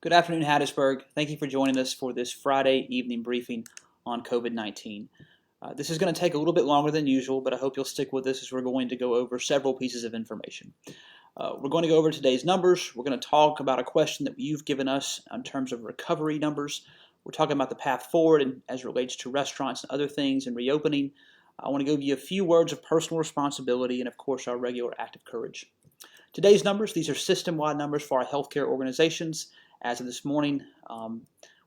Good afternoon, Hattiesburg. Thank you for joining us for this Friday evening briefing on COVID-19. This is going to take a little bit longer than usual, but I hope you'll stick with us as we're going to go over several pieces of information. We're going to go over today's numbers. We're going to talk about a question that you've given us in terms of recovery numbers. We're talking about the path forward and as it relates to restaurants and other things and reopening. I want to give you a few words of personal responsibility and, of course, our regular act of courage. Today's numbers, these are system-wide numbers for our healthcare organizations. As of this morning,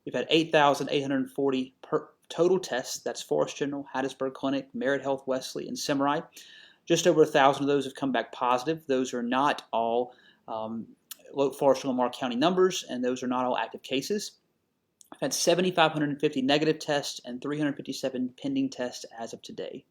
we've had 8,840 total tests. That's Forest General, Hattiesburg Clinic, Merit Health, Wesley, and Cimarron. Just over 1,000 of those have come back positive. Those are not all Forest and Lamar County numbers, and those are not all active cases. I've had 7,550 negative tests and 357 pending tests as of today.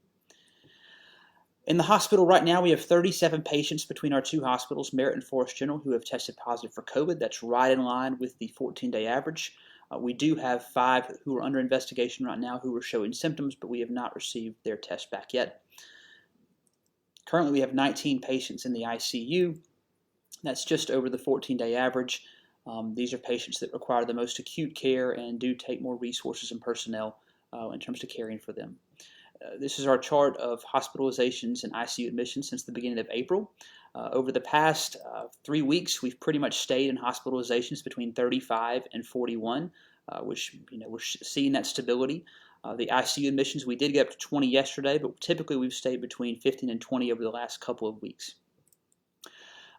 In the hospital right now, we have 37 patients between our two hospitals, Merit and Forest General, who have tested positive for COVID. That's right in line with the 14-day average. We do have 5 who are under investigation right now who are showing symptoms, but we have not received their test back yet. Currently, we have 19 patients in the ICU. That's just over the 14-day average. These are patients that require the most acute care and do take more resources and personnel in terms of caring for them. This is our chart of hospitalizations and ICU admissions since the beginning of April. Over the past 3 weeks, we've pretty much stayed in hospitalizations between 35 and 41, which we're seeing that stability. The ICU admissions, we did get up to 20 yesterday, but typically we've stayed between 15 and 20 over the last couple of weeks.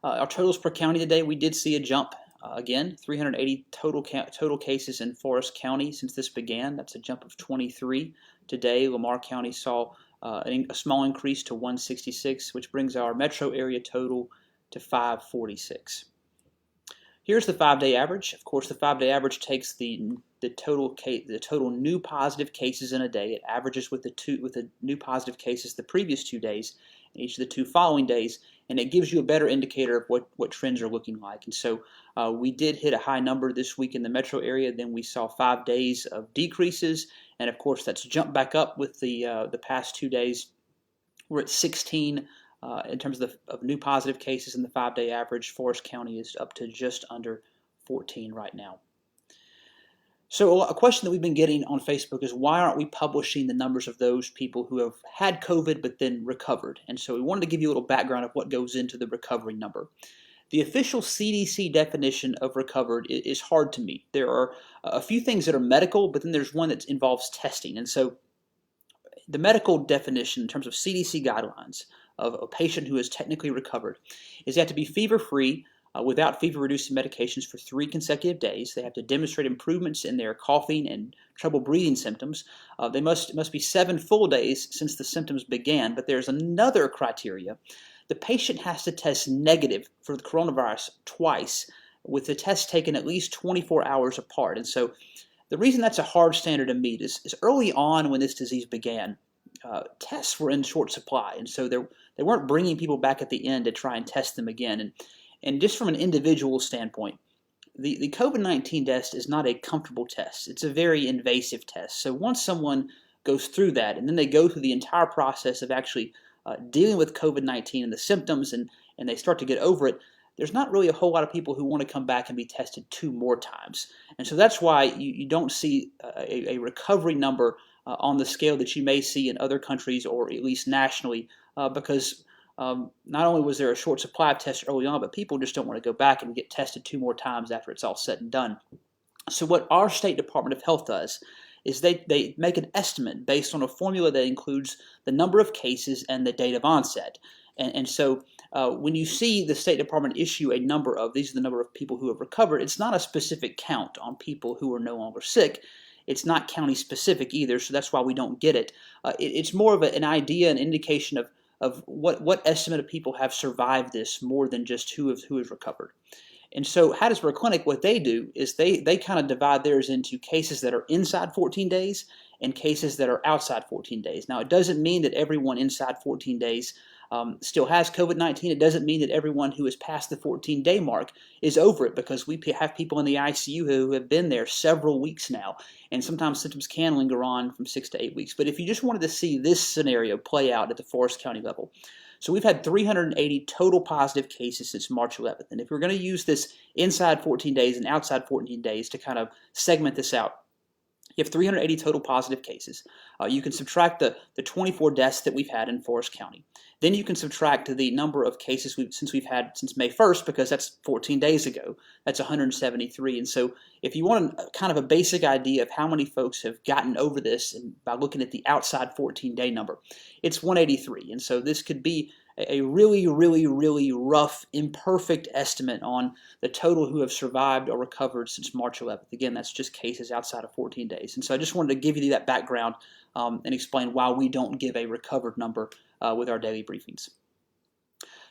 Our totals per county today, we did see a jump. Again, 380 total cases in Forest County since this began. That's a jump of 23. Today, Lamar County saw a small increase to 166, which brings our metro area total to 546. Here's the 5-day average. Of course, the 5-day average takes the total new positive cases in a day. It averages with the new positive cases the previous 2 days and each of the 2 following days, and it gives you a better indicator of what trends are looking like. And so we did hit a high number this week in the metro area. Then we saw 5 days of decreases, and of course that's jumped back up with the past 2 days. We're at 16 in terms of new positive cases in the 5-day average. Forest County is up to just under 14 right now. So a question that we've been getting on Facebook is, why aren't we publishing the numbers of those people who have had COVID but then recovered? And so we wanted to give you a little background of what goes into the recovery number. The official CDC definition of recovered is hard to meet. There are a few things that are medical, but then there's one that involves testing. And so the medical definition in terms of CDC guidelines of a patient who is technically recovered is they have to be fever-free, without fever-reducing medications for 3 consecutive days. They have to demonstrate improvements in their coughing and trouble breathing symptoms. They must be 7 full days since the symptoms began, but there's another criteria. The patient has to test negative for the coronavirus twice, with the test taken at least 24 hours apart. And so the reason that's a hard standard to meet is early on when this disease began, tests were in short supply, and so they weren't bringing people back at the end to try and test them again. And just from an individual standpoint, the COVID-19 test is not a comfortable test. It's a very invasive test. So once someone goes through that, and then they go through the entire process of actually dealing with COVID-19 and the symptoms, and they start to get over it, there's not really a whole lot of people who want to come back and be tested 2 more times. And so that's why you don't see a recovery number on the scale that you may see in other countries or at least nationally, because not only was there a short supply of tests early on, but people just don't want to go back and get tested 2 more times after it's all said and done. So what our State Department of Health does is they make an estimate based on a formula that includes the number of cases and the date of onset. And so when you see the State Department issue a number of, these are the number of people who have recovered, it's not a specific count on people who are no longer sick. It's not county specific either, so that's why we don't get it. It's more of an idea, an indication of what estimate of people have survived this more than just who has recovered. And so Hattiesburg Clinic, what they do is they kind of divide theirs into cases that are inside 14 days and cases that are outside 14 days. Now, it doesn't mean that everyone inside 14 days still has COVID-19. It doesn't mean that everyone who has passed the 14-day mark is over it, because we have people in the ICU who have been there several weeks now, and sometimes symptoms can linger on from 6 to 8 weeks. But if you just wanted to see this scenario play out at the Forest County level, So we've had 380 total positive cases since March 11th. And if we're going to use this inside 14 days and outside 14 days to kind of segment this out, you have 380 total positive cases. You can subtract the 24 deaths that we've had in Forest County. Then you can subtract the number of cases we've had since May 1st, because that's 14 days ago. That's 173. And so if you want kind of a basic idea of how many folks have gotten over this, and by looking at the outside 14-day number, it's 183. And so this could be a really, really, really rough, imperfect estimate on the total who have survived or recovered since March 11th. Again, that's just cases outside of 14 days. And so I just wanted to give you that background and explain why we don't give a recovered number with our daily briefings.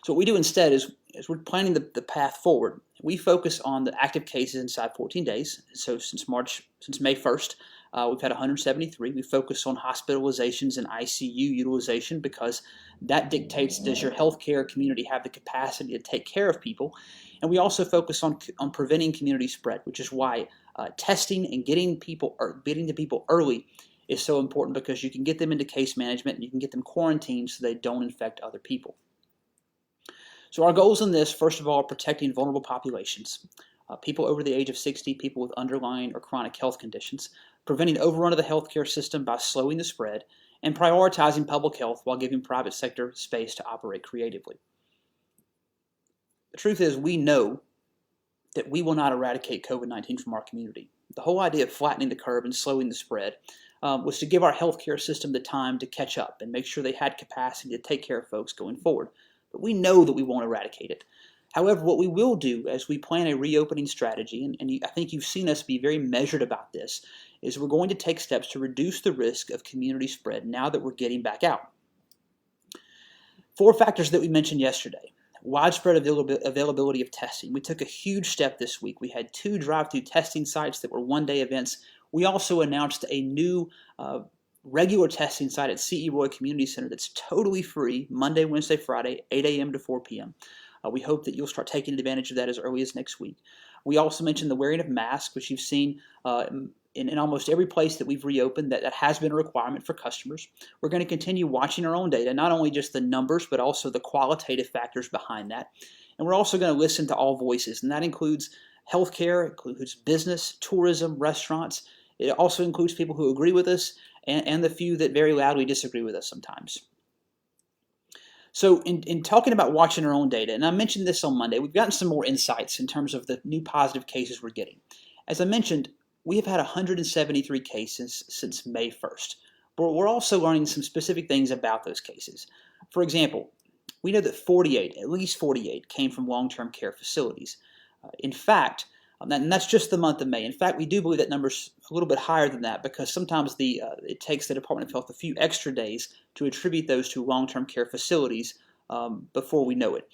So what we do instead is we're planning the path forward. We focus on the active cases inside 14 days. So since May 1st, we've had 173. We focus on hospitalizations and ICU utilization because that dictates, does your healthcare community have the capacity to take care of people? And we also focus on preventing community spread, which is why testing and getting to people early is so important, because you can get them into case management and you can get them quarantined so they don't infect other people. So our goals in this, first of all, are protecting vulnerable populations, people over the age of 60, people with underlying or chronic health conditions, preventing overrun of the healthcare system by slowing the spread, and prioritizing public health while giving private sector space to operate creatively. The truth is, we know that we will not eradicate COVID-19 from our community. The whole idea of flattening the curve and slowing the spread was to give our healthcare system the time to catch up and make sure they had capacity to take care of folks going forward. But we know that we won't eradicate it. However, what we will do as we plan a reopening strategy, and I think you've seen us be very measured about this, is we're going to take steps to reduce the risk of community spread now that we're getting back out. 4 factors that we mentioned yesterday. Widespread availability of testing. We took a huge step this week. We had 2 drive-through testing sites that were one-day events. We also announced a new regular testing site at C.E. Roy Community Center that's totally free, Monday, Wednesday, Friday, 8 a.m. to 4 p.m. We hope that you'll start taking advantage of that as early as next week. We also mentioned the wearing of masks, which you've seen in almost every place that we've reopened that has been a requirement for customers. We're going to continue watching our own data, not only just the numbers, but also the qualitative factors behind that. And we're also going to listen to all voices, and that includes healthcare, includes business, tourism, restaurants. It also includes people who agree with us and the few that very loudly disagree with us sometimes. So in talking about watching our own data, and I mentioned this on Monday, we've gotten some more insights in terms of the new positive cases we're getting. As I mentioned, we have had 173 cases since May 1st, but we're also learning some specific things about those cases. For example, we know that at least 48 came from long-term care facilities. In fact, and that's just the month of May. In fact, we do believe that number's a little bit higher than that, because sometimes it takes the Department of Health a few extra days to attribute those to long-term care facilities before we know it.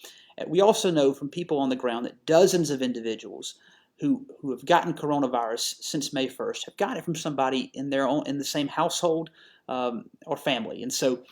We also know from people on the ground that dozens of individuals who have gotten coronavirus since May 1st have gotten it from somebody in the same household or family. And so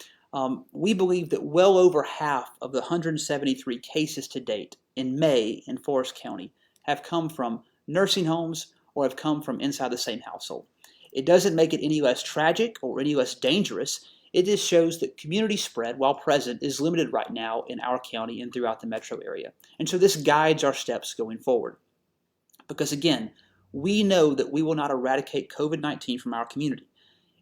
we believe that well over half of the 173 cases to date in May in Forest County have come from nursing homes or have come from inside the same household. It doesn't make it any less tragic or any less dangerous. It just shows that community spread, while present, is limited right now in our county and throughout the metro area. And so this guides our steps going forward. Because again, we know that we will not eradicate COVID-19 from our community.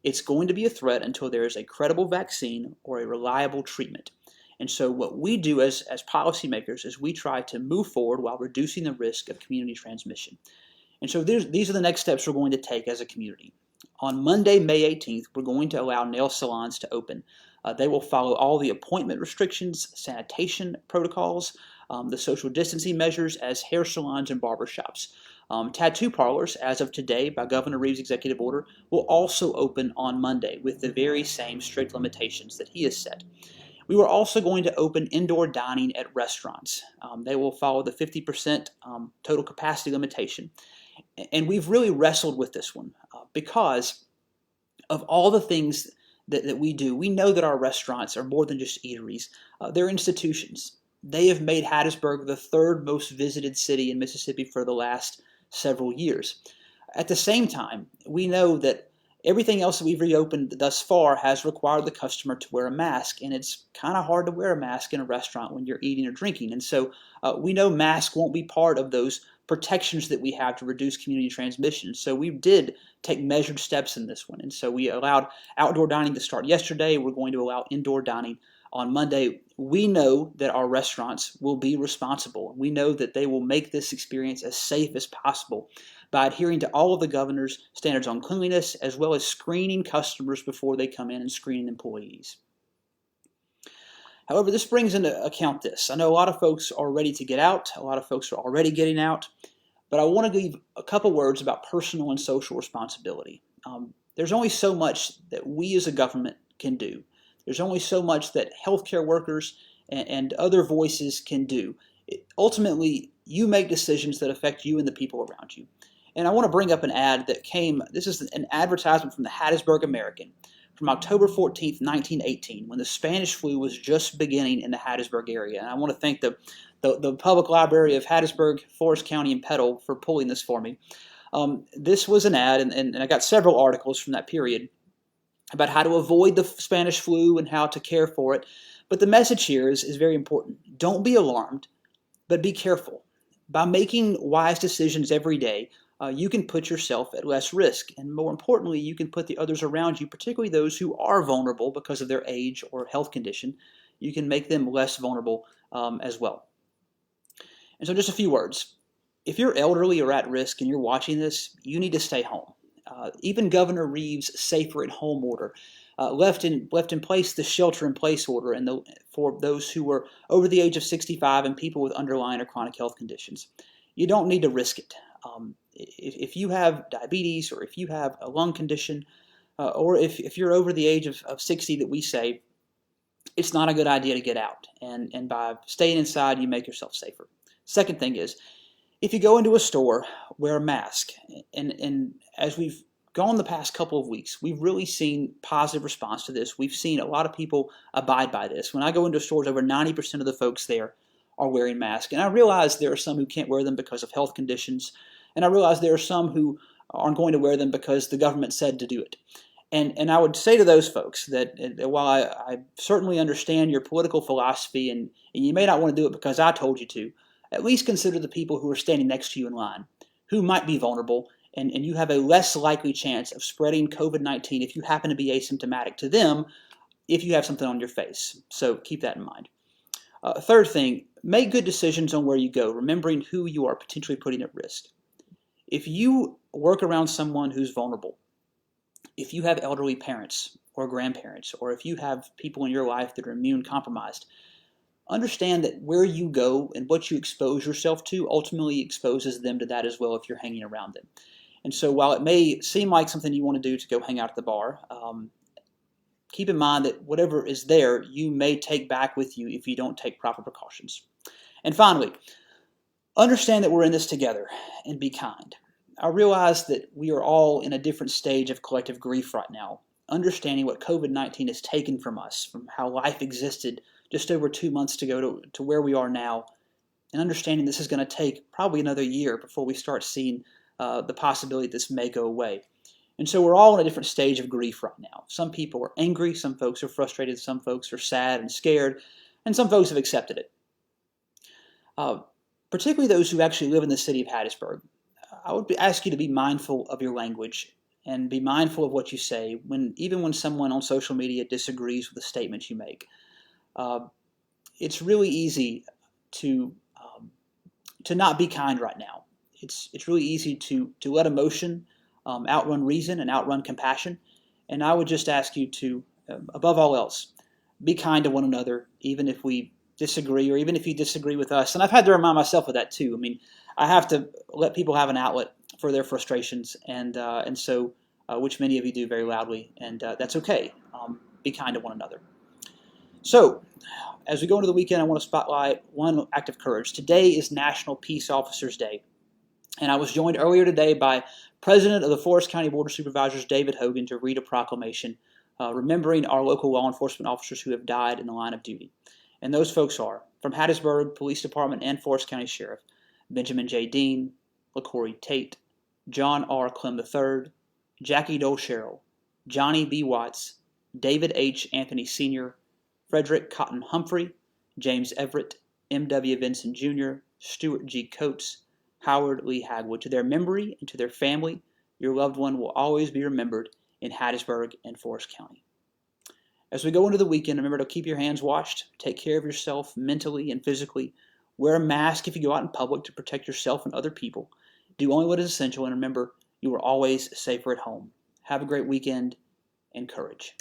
It's going to be a threat until there is a credible vaccine or a reliable treatment. And so what we do as policymakers is we try to move forward while reducing the risk of community transmission. And so these are the next steps we're going to take as a community. On Monday, May 18th, we're going to allow nail salons to open. They will follow all the appointment restrictions, sanitation protocols, the social distancing measures as hair salons and barbershops. Tattoo parlors, as of today, by Governor Reeves' executive order, will also open on Monday with the very same strict limitations that he has set. We were also going to open indoor dining at restaurants. They will follow the 50% total capacity limitation. And we've really wrestled with this one because of all the things that we do. We know that our restaurants are more than just eateries. They're institutions. They have made Hattiesburg the 3rd most visited city in Mississippi for the last several years. At the same time, we know that Everything else that we've reopened thus far has required the customer to wear a mask, and it's kind of hard to wear a mask in a restaurant when you're eating or drinking. And so we know masks won't be part of those protections that we have to reduce community transmission. So we did take measured steps in this one. And so we allowed outdoor dining to start yesterday. We're going to allow indoor dining on Monday. We know that our restaurants will be responsible. We know that they will make this experience as safe as possible by adhering to all of the governor's standards on cleanliness, as well as screening customers before they come in and screening employees. However, this brings into account this. I know a lot of folks are ready to get out. A lot of folks are already getting out. But I want to give a couple words about personal and social responsibility. There's only so much that we as a government can do. There's only so much that healthcare workers and other voices can do. Ultimately, you make decisions that affect you and the people around you. And I want to bring up an ad that came, this is an advertisement from the Hattiesburg American from October 14th, 1918, when the Spanish flu was just beginning in the Hattiesburg area. And I want to thank the Public Library of Hattiesburg, Forest County, and Petal for pulling this for me. This was an ad, and I got several articles from that period about how to avoid the Spanish flu and how to care for it. But the message here is very important. Don't be alarmed, but be careful. By making wise decisions every day, you can put yourself at less risk. And more importantly, you can put the others around you, particularly those who are vulnerable because of their age or health condition, you can make them less vulnerable as well. And so just a few words. If you're elderly or at risk and you're watching this, you need to stay home. Even Governor Reeves' safer at home order left in place the shelter-in-place order for those who were over the age of 65 and people with underlying or chronic health conditions. You don't need to risk it. If you have diabetes, or if you have a lung condition, or if you're over the age of 60 that we say, it's not a good idea to get out. And by staying inside, you make yourself safer. Second thing is, if you go into a store, wear a mask. And as we've gone the past couple of weeks, we've really seen positive response to this. We've seen a lot of people abide by this. When I go into stores, over 90% of the folks there are wearing masks. And I realize there are some who can't wear them because of health conditions. And I realize there are some who aren't going to wear them because the government said to do it. And I would say to those folks that while I certainly understand your political philosophy, and you may not want to do it because I told you to, at least consider the people who are standing next to you in line, who might be vulnerable, and you have a less likely chance of spreading COVID-19 if you happen to be asymptomatic to them if you have something on your face. So keep that in mind. Third thing, make good decisions on where you go, remembering who you are potentially putting at risk. If you work around someone who's vulnerable, if you have elderly parents or grandparents, or if you have people in your life that are immune compromised, understand that where you go and what you expose yourself to ultimately exposes them to that as well if you're hanging around them. And so while it may seem like something you want to do to go hang out at the bar, keep in mind that whatever is there, you may take back with you if you don't take proper precautions. And finally, understand that we're in this together and be kind. I realize that we are all in a different stage of collective grief right now, understanding what COVID-19 has taken from us, from how life existed just over 2 months to go to where we are now, and understanding this is going to take probably another year before we start seeing the possibility that this may go away. And so we're all in a different stage of grief right now. Some people are angry, some folks are frustrated, some folks are sad and scared, and some folks have accepted it. Particularly those who actually live in the city of Hattiesburg, I would ask you to be mindful of your language and be mindful of what you say, even when someone on social media disagrees with the statements you make. It's really easy to not be kind right now. It's really easy to let emotion outrun reason and outrun compassion. And I would just ask you to, above all else, be kind to one another, even if we disagree, or even if you disagree with us. And I've had to remind myself of that too. I mean, I have to let people have an outlet for their frustrations, and so which many of you do very loudly, and that's okay. Be kind to one another. So, as we go into the weekend, I want to spotlight one act of courage. Today is National Peace Officers Day, and I was joined earlier today by President of the Forest County Board of Supervisors, David Hogan, to read a proclamation remembering our local law enforcement officers who have died in the line of duty. And those folks are, from Hattiesburg Police Department and Forest County Sheriff, Benjamin J. Dean, LaCorey Tate, John R. Clem III, Jackie Dole Sherrill, Johnny B. Watts, David H. Anthony Sr., Frederick Cotton Humphrey, James Everett, M.W. Vinson Jr., Stuart G. Coates, Howard Lee Hagwood. To their memory and to their family, your loved one will always be remembered in Hattiesburg and Forest County. As we go into the weekend, remember to keep your hands washed, take care of yourself mentally and physically, wear a mask if you go out in public to protect yourself and other people, do only what is essential, and remember, you are always safer at home. Have a great weekend and courage.